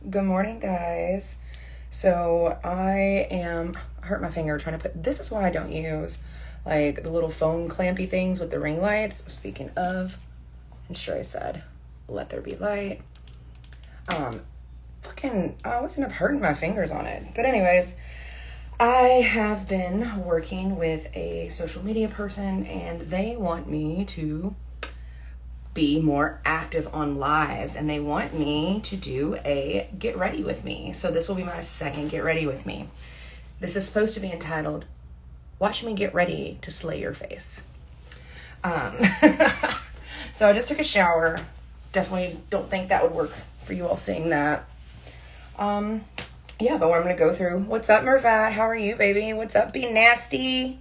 Good morning, guys. So I hurt my finger trying to put, this is why I don't use like the little phone clampy things with the ring lights. Speaking of, and sure I said, let there be light. I always end up hurting my fingers on it. But anyways, I have been working with a social media person and they want me to be more active on lives and they want me to do a get ready with me. So this will be my second get ready with me. This is supposed to be entitled, Watch Me Get Ready to Slay Your Face. So I just took a shower. Definitely don't think that would work for you all seeing that. Yeah, but what I'm going to go through. What's up, Mervat? How are you, baby? What's up, Be Nasty?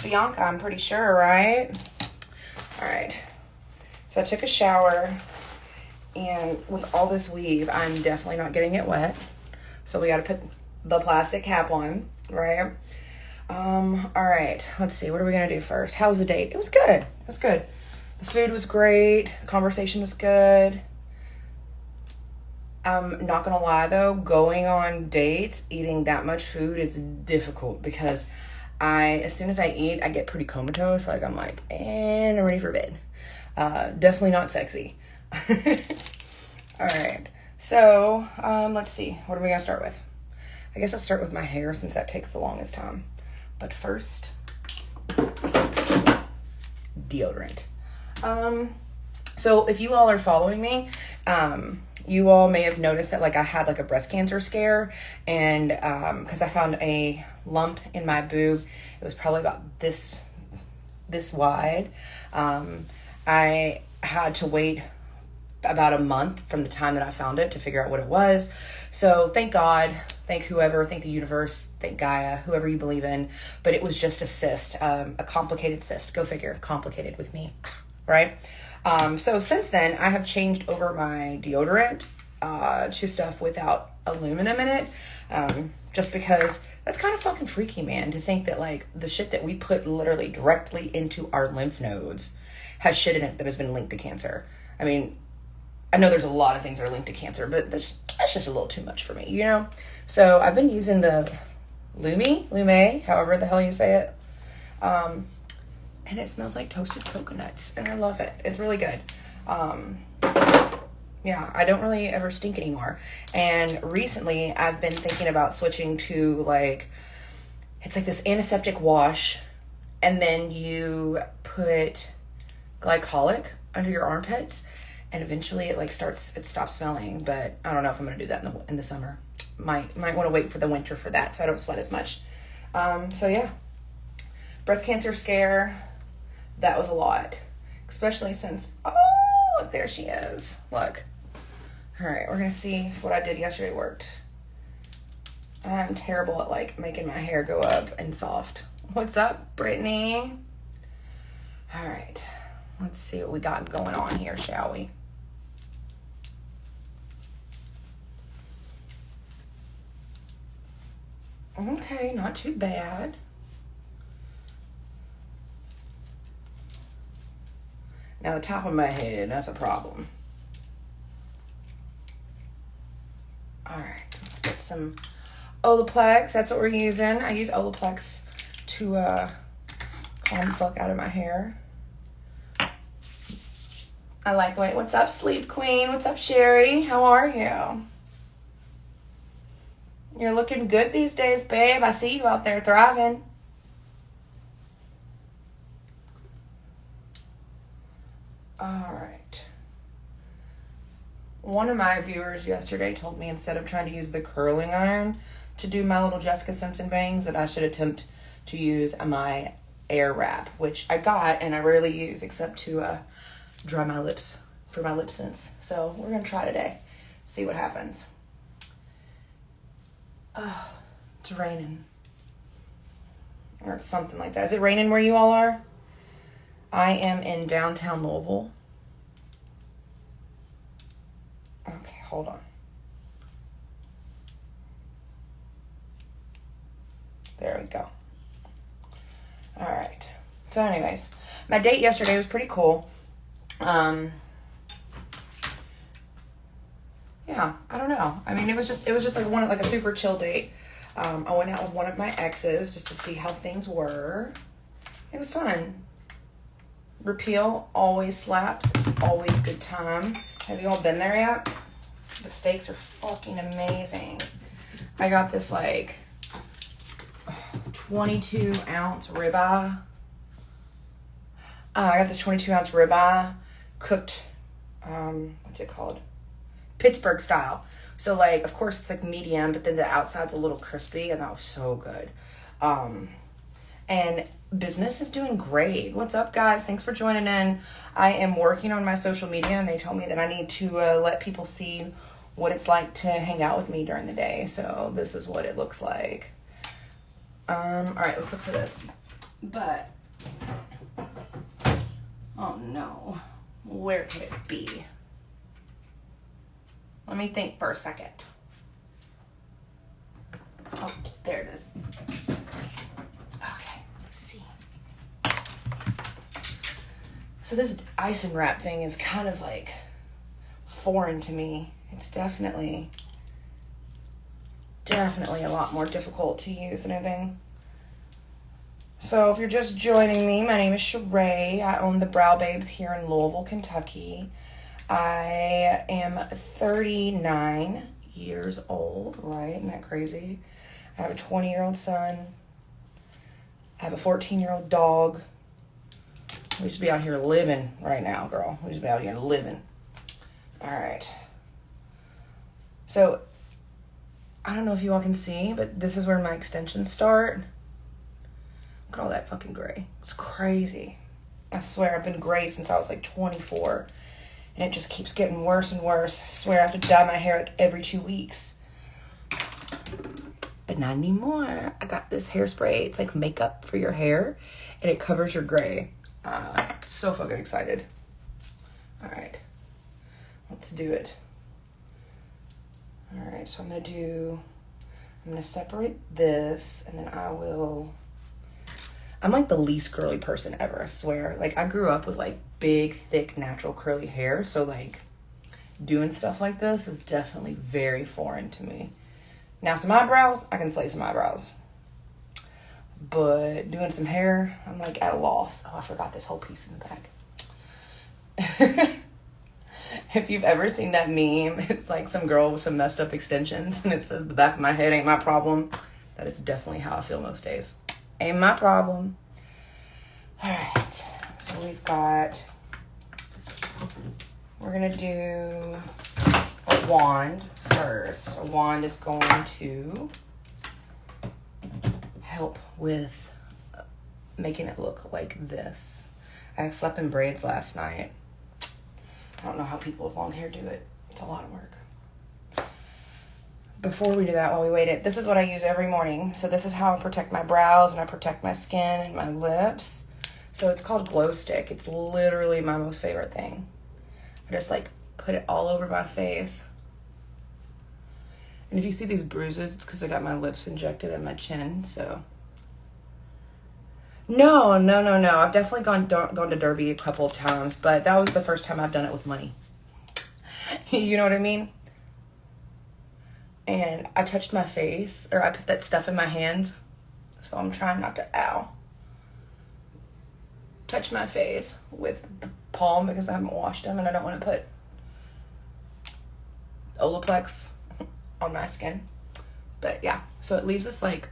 Bianca, I'm pretty sure, right? All right. So I took a shower, and with all this weave, I'm definitely not getting it wet. So we got to put the plastic cap on, right? All right. Let's see. What are we going to do first? How was the date? It was good. It was good. The food was great. The conversation was good. I'm not gonna lie though, going on dates, eating that much food is difficult because as soon as I eat, I get pretty comatose. Like I'm like, and I'm ready for bed. Definitely not sexy. All right. So, let's see. What are we gonna start with? I guess I'll start with my hair since that takes the longest time. But first, deodorant. So if you all are following me, you all may have noticed that like I had like a breast cancer scare and because I found a lump in my boob. It was probably about this wide. I had to wait about a month from the time that I found it to figure out what it was. So thank God, thank whoever, thank the universe, thank Gaia, whoever you believe in. But it was just a cyst, a complicated cyst. Go figure, complicated with me, right? So since then, I have changed over my deodorant to stuff without aluminum in it, just because that's kind of fucking freaky, man, to think that like the shit that we put literally directly into our lymph nodes has shit in it that has been linked to cancer. I mean, I know there's a lot of things that are linked to cancer, but that's just a little too much for me, you know? So I've been using the Lume, however the hell you say it. And it smells like toasted coconuts, and I love it. It's really good. Yeah, I don't really ever stink anymore. And recently, I've been thinking about switching to, like, it's like this antiseptic wash, and then you put glycolic under your armpits, and eventually it, like, stops smelling. But I don't know if I'm going to do that in the summer. Might want to wait for the winter for that, so I don't sweat as much. So, yeah. Breast cancer scare. That was a lot, especially since, look, there she is. Look. All right, we're going to see if what I did yesterday worked. I'm terrible at, like, making my hair go up and soft. What's up, Brittany? All right, let's see what we got going on here, shall we? Okay, not too bad. Now the top of my head, that's a problem. All right, let's get some Olaplex. That's what we're using. I use Olaplex to calm the fuck out of my hair. I like the way, what's up, Sleep Queen? What's up, Sherry? How are you? You're looking good these days, babe. I see you out there thriving. All right. One of my viewers yesterday told me instead of trying to use the curling iron to do my little Jessica Simpson bangs that I should attempt to use my air wrap, which I got and I rarely use except to dry my lips for my lip sense. So we're going to try today. See what happens. It's raining. Or something like that. Is it raining where you all are? I am in downtown Louisville. Okay, hold on. There we go. All right. So anyways, my date yesterday was pretty cool. yeah, I don't know. I mean, it was just like a super chill date. I went out with one of my exes just to see how things were. It was fun. Repeal always slaps. It's always good time. Have you all been there yet? The steaks are fucking amazing. I got this like 22 ounce ribeye. I got this 22 ounce ribeye cooked, what's it called? Pittsburgh style. So like, of course it's like medium, but then the outside's a little crispy, and that was so good. And business is doing great. What's up, guys? Thanks for joining in. I am working on my social media, and they told me that I need to let people see what it's like to hang out with me during the day. So this is what it looks like. All right, let's look for this. But, oh no, where could it be? Let me think for a second. Oh, there it is. Okay, let's see. So this ice and wrap thing is kind of like foreign to me. It's definitely a lot more difficult to use than anything. So if you're just joining me, my name is Sheree. I own the Brow Babes here in Louisville, Kentucky. I am 39 years old, right? Isn't that crazy? I have a 20-year-old son. I have a 14-year-old dog. We just be out here living right now, girl. We just be out here living. All right. So, I don't know if you all can see, but this is where my extensions start. Look at all that fucking gray. It's crazy. I swear I've been gray since I was like 24. And it just keeps getting worse and worse. I swear I have to dye my hair like every 2 weeks. But not anymore. I got this hairspray. It's like makeup for your hair. And it covers your gray. So fucking excited. Alright. Let's do it. Alright, so I'm going to separate this. And then I'm like the least girly person ever, I swear. Like, I grew up with like big, thick, natural curly hair. So like doing stuff like this is definitely very foreign to me. Now some eyebrows, I can slay some eyebrows. But doing some hair, I'm like at a loss. Oh, I forgot this whole piece in the back. If you've ever seen that meme, it's like some girl with some messed up extensions and it says the back of my head ain't my problem. That is definitely how I feel most days. Ain't my problem. All right, so we're gonna do a wand first. A wand is going to help with making it look like this. I slept in braids last night. I don't know how people with long hair do it. It's a lot of work. Before we do that, while we wait this is what I use every morning. So this is how I protect my brows and I protect my skin and my lips. So it's called Glow Stick. It's literally my most favorite thing. I just like put it all over my face. And if you see these bruises, it's because I got my lips injected in my chin, so. No. I've definitely gone to Derby a couple of times, but that was the first time I've done it with money. You know what I mean? And I touched my face, or I put that stuff in my hands. So I'm trying not to, touch my face with palm because I haven't washed them and I don't want to put Olaplex on my skin. But yeah, so it leaves this like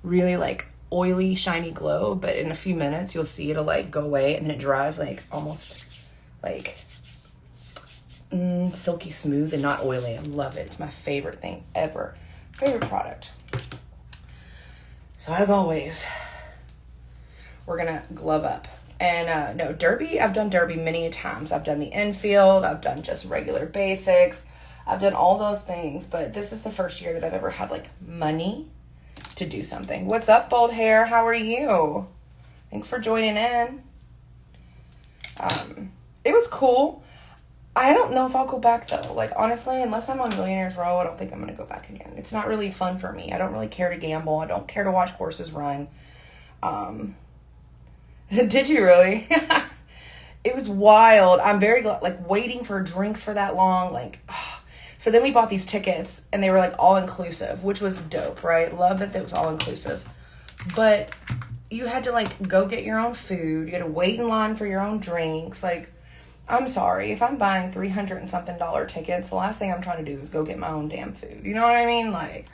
really like oily, shiny glow, but in a few minutes you'll see it'll like go away and then it dries like almost like silky smooth and not oily. I love it. It's my favorite thing ever. Favorite product. So as always, we're gonna glove up. And no, Derby, I've done Derby many times. I've done the infield, I've done just regular basics, I've done all those things, but this is the first year that I've ever had like money to do something. What's up, Bold Hair? How are you? Thanks for joining in. It was cool. I don't know if I'll go back though. Like honestly, unless I'm on Millionaires Row, I don't think I'm gonna go back again. It's not really fun for me. I don't really care to gamble. I don't care to watch horses run. Did you really? It was wild. I'm very like waiting for drinks for that long. Like, So then we bought these tickets, and they were like all inclusive, which was dope, right? Love that it was all inclusive. But you had to like go get your own food. You had to wait in line for your own drinks. Like, I'm sorry, if I'm buying $300 and something tickets, the last thing I'm trying to do is go get my own damn food. You know what I mean? Like,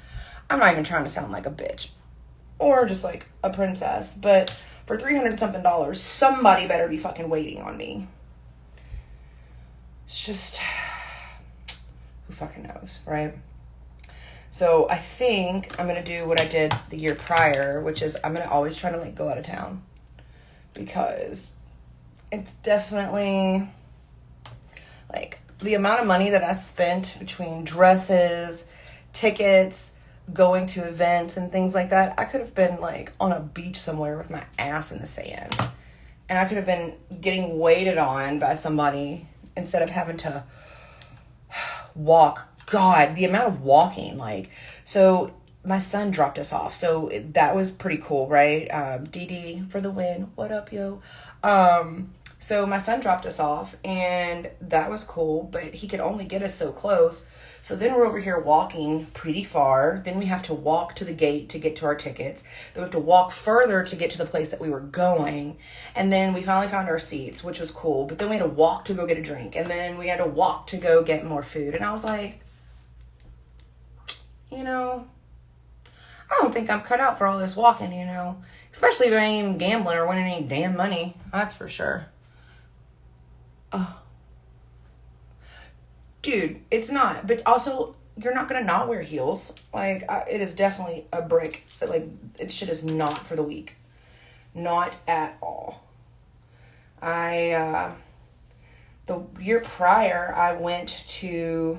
I'm not even trying to sound like a bitch or just like a princess, but for $300 and something, somebody better be fucking waiting on me. It's just, who fucking knows, right? So I think I'm going to do what I did the year prior, which is I'm going to always try to like go out of town, because it's definitely like the amount of money that I spent between dresses, tickets, going to events and things like that. I could have been like on a beach somewhere with my ass in the sand, and I could have been getting waited on by somebody instead of having to walk. God, the amount of walking, like, so my son dropped us off, so that was pretty cool, right? DD for the win. What up, yo? So my son dropped us off, and that was cool, but he could only get us so close. So then we're over here walking pretty far. Then we have to walk to the gate to get to our tickets. Then we have to walk further to get to the place that we were going. And then we finally found our seats, which was cool. But then we had to walk to go get a drink. And then we had to walk to go get more food. And I was like, you know, I don't think I'm cut out for all this walking, you know. Especially if I ain't even gambling or winning any damn money. That's for sure. Oh. Dude, it's not. But also, you're not going to not wear heels. Like, it is definitely a brick. Like, it shit is not for the weak. Not at all. The year prior, I went to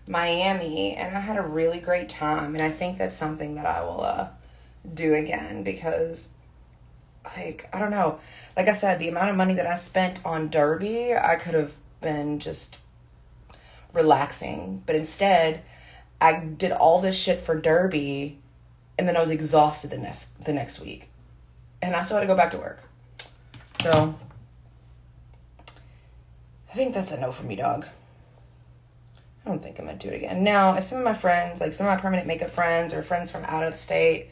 Miami, and I had a really great time. And I think that's something that I will do again, because, like, I don't know. Like I said, the amount of money that I spent on Derby, I could have been just relaxing, but instead I did all this shit for Derby, and then I was exhausted the next week, and I still had to go back to work. So I think that's a no for me, dog. I don't think I'm gonna do it again. Now, if some of my friends, like some of my permanent makeup friends or friends from out of the state,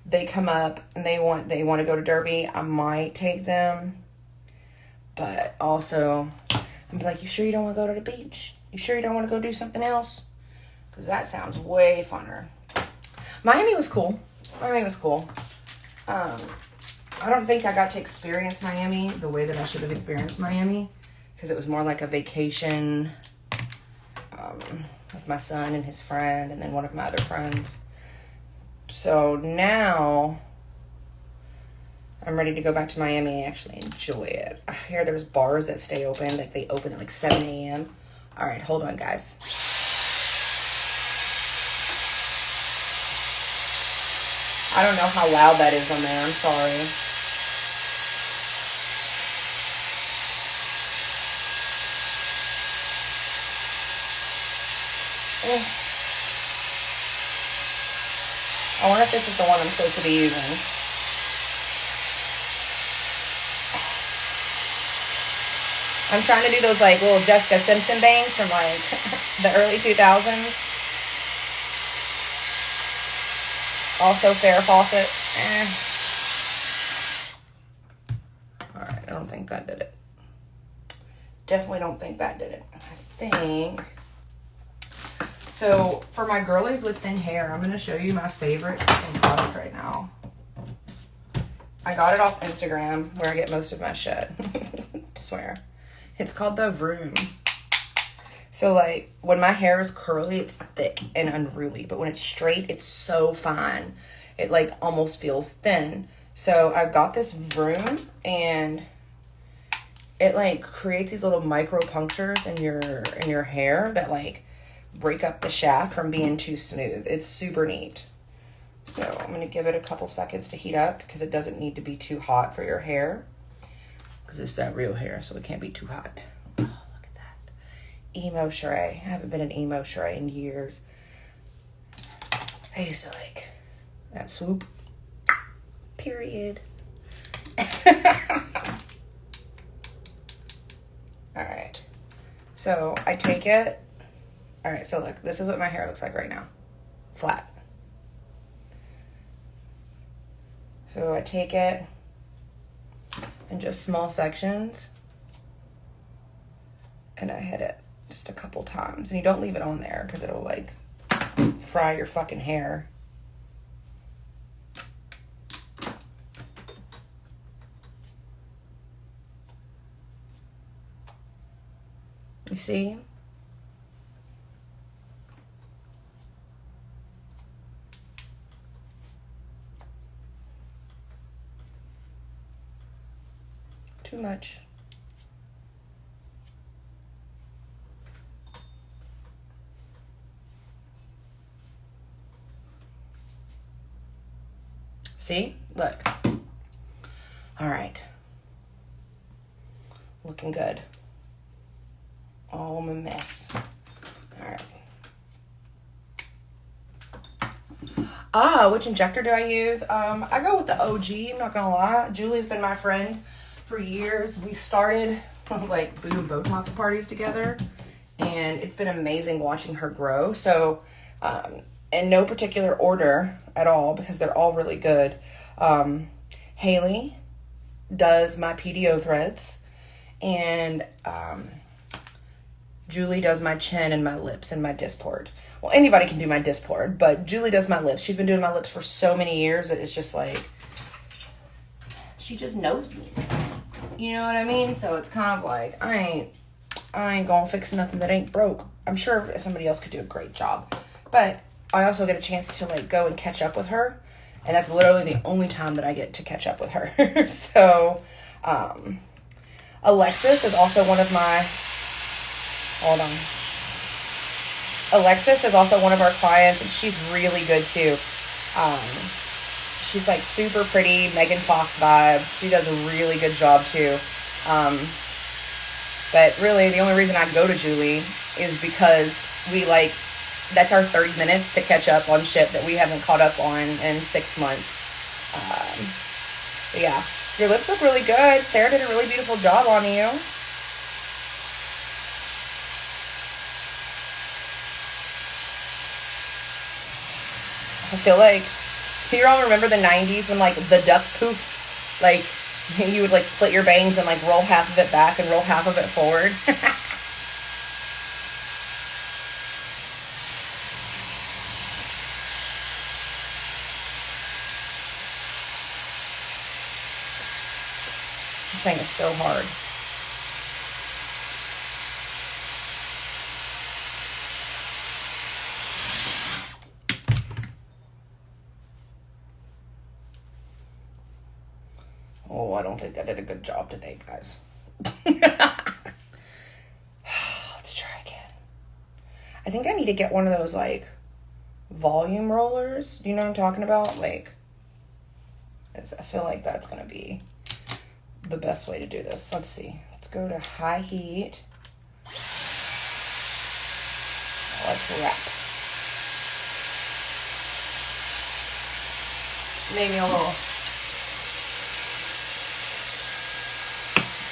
they come up and they want to go to Derby, I might take them. But also, I'm like, you sure you don't want to go to the beach? You sure you don't want to go do something else? Because that sounds way funner. Miami was cool. I don't think I got to experience Miami the way that I should have experienced Miami, because it was more like a vacation with my son and his friend and then one of my other friends. So now I'm ready to go back to Miami and actually enjoy it. I hear there's bars that stay open, like they open at like 7 a.m. All right, hold on, guys. I don't know how loud that is on there. I'm sorry. I wonder if this is the one I'm supposed to be using. I'm trying to do those like little Jessica Simpson bangs from like the early 2000s. Also Farrah Fawcett. Alright, I don't think that did it. Definitely don't think that did it. I think. So for my girlies with thin hair, I'm going to show you my favorite product right now. I got it off Instagram, where I get most of my shit. I swear. It's called the Vroom. So like when my hair is curly, it's thick and unruly, but when it's straight, it's so fine. It like almost feels thin. So I've got this Vroom, and it like creates these little micro punctures in your hair that like break up the shaft from being too smooth. It's super neat. So I'm going to give it a couple seconds to heat up, because it doesn't need to be too hot for your hair, because it's that real hair, so it can't be too hot. Oh, look at that. Emo Sheree. I haven't been an emo Sheree in years. I used to like that swoop. Period. Alright. So I take it, All right, so look, this is what my hair looks like right now. Flat. So I take it in just small sections and I hit it just a couple times. And you don't leave it on there because it'll like fry your fucking hair. You see? Too much. See? Look. All right. Looking good. Oh, I'm a mess. All right. Which injector do I use? I go with the OG, I'm not gonna lie. Julie's been my friend for years. We started like doing Botox parties together, and it's been amazing watching her grow. So, in no particular order at all, because they're all really good. Haley does my PDO threads, and Julie does my chin and my lips and my Dysport. Well, anybody can do my Dysport, but Julie does my lips. She's been doing my lips for so many years that it's just like, she just knows me. You know what I mean? So it's kind of like, I ain't gonna fix nothing that ain't broke. I'm sure somebody else could do a great job. But I also get a chance to like go and catch up with her. And that's literally the only time that I get to catch up with her. So, Alexis is also one of my, hold on. Alexis is also one of our clients, and she's really good too. She's like super pretty, Megan Fox vibes. She does a really good job too. But really the only reason I go to Julie is because we like, that's our 30 minutes to catch up on shit that we haven't caught up on in 6 months. But yeah, your lips look really good. Sarah did a really beautiful job on you. I feel like, do you all remember the 90s when like the duck poof, like you would like split your bangs and like roll half of it back and roll half of it forward? This thing is so hard. Oh, I don't think I did a good job today, guys. Let's try again. I think I need to get one of those, like, volume rollers. Do you know what I'm talking about? Like, I feel like that's going to be the best way to do this. Let's see. Let's go to high heat. Let's wrap. Maybe a little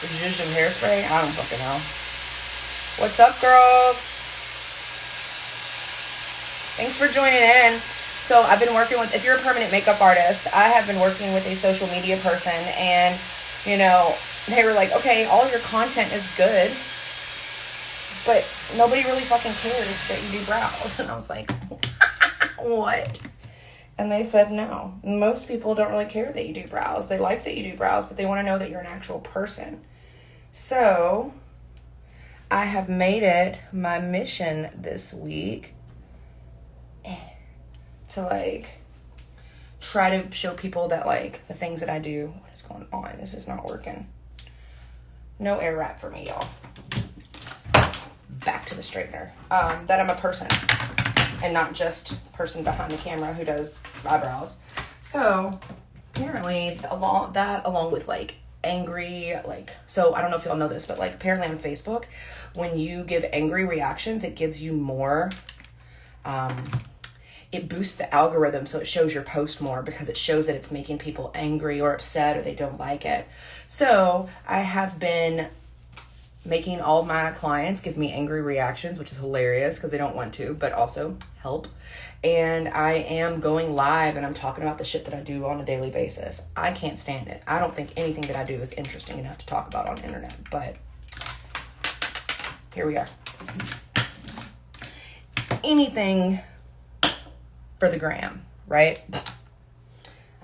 Zhuzh hairspray? I don't fucking know. What's up, girls? Thanks for joining in. So I've been working with, if you're a permanent makeup artist, I have been working with a social media person, and, you know, they were like, okay, all of your content is good, but nobody really fucking cares that you do brows. And I was like, what? And they said, no, most people don't really care that you do brows. They like that you do brows, but they want to know that you're an actual person. So I have made it my mission this week to like try to show people that like the things that I do. What is going on? This is not working. No air wrap for me, y'all. Back to the straightener. That I'm a person and not just person behind the camera who does eyebrows. So apparently along with like angry, like, so I don't know if y'all know this, but like apparently on Facebook, when you give angry reactions, it gives you more, it boosts the algorithm, so it shows your post more because it shows that it's making people angry or upset or they don't like it. So I have been making all my clients give me angry reactions, which is hilarious because they don't want to, but also help. And I am going live and I'm talking about the shit that I do on a daily basis. I can't stand it. I don't think anything that I do is interesting enough to talk about on the internet, but here we are. Anything for the gram, right?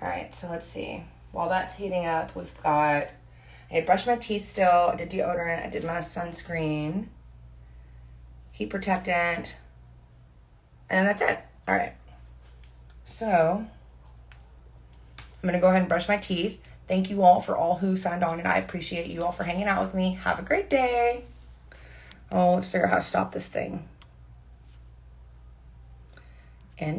All right, so let's see. While that's heating up, we've got, I brushed my teeth still. I did deodorant. I did my sunscreen, heat protectant, and that's it. All right. So I'm going to go ahead and brush my teeth. Thank you all for all who signed on, and I appreciate you all for hanging out with me. Have a great day. Oh, let's figure out how to stop this thing.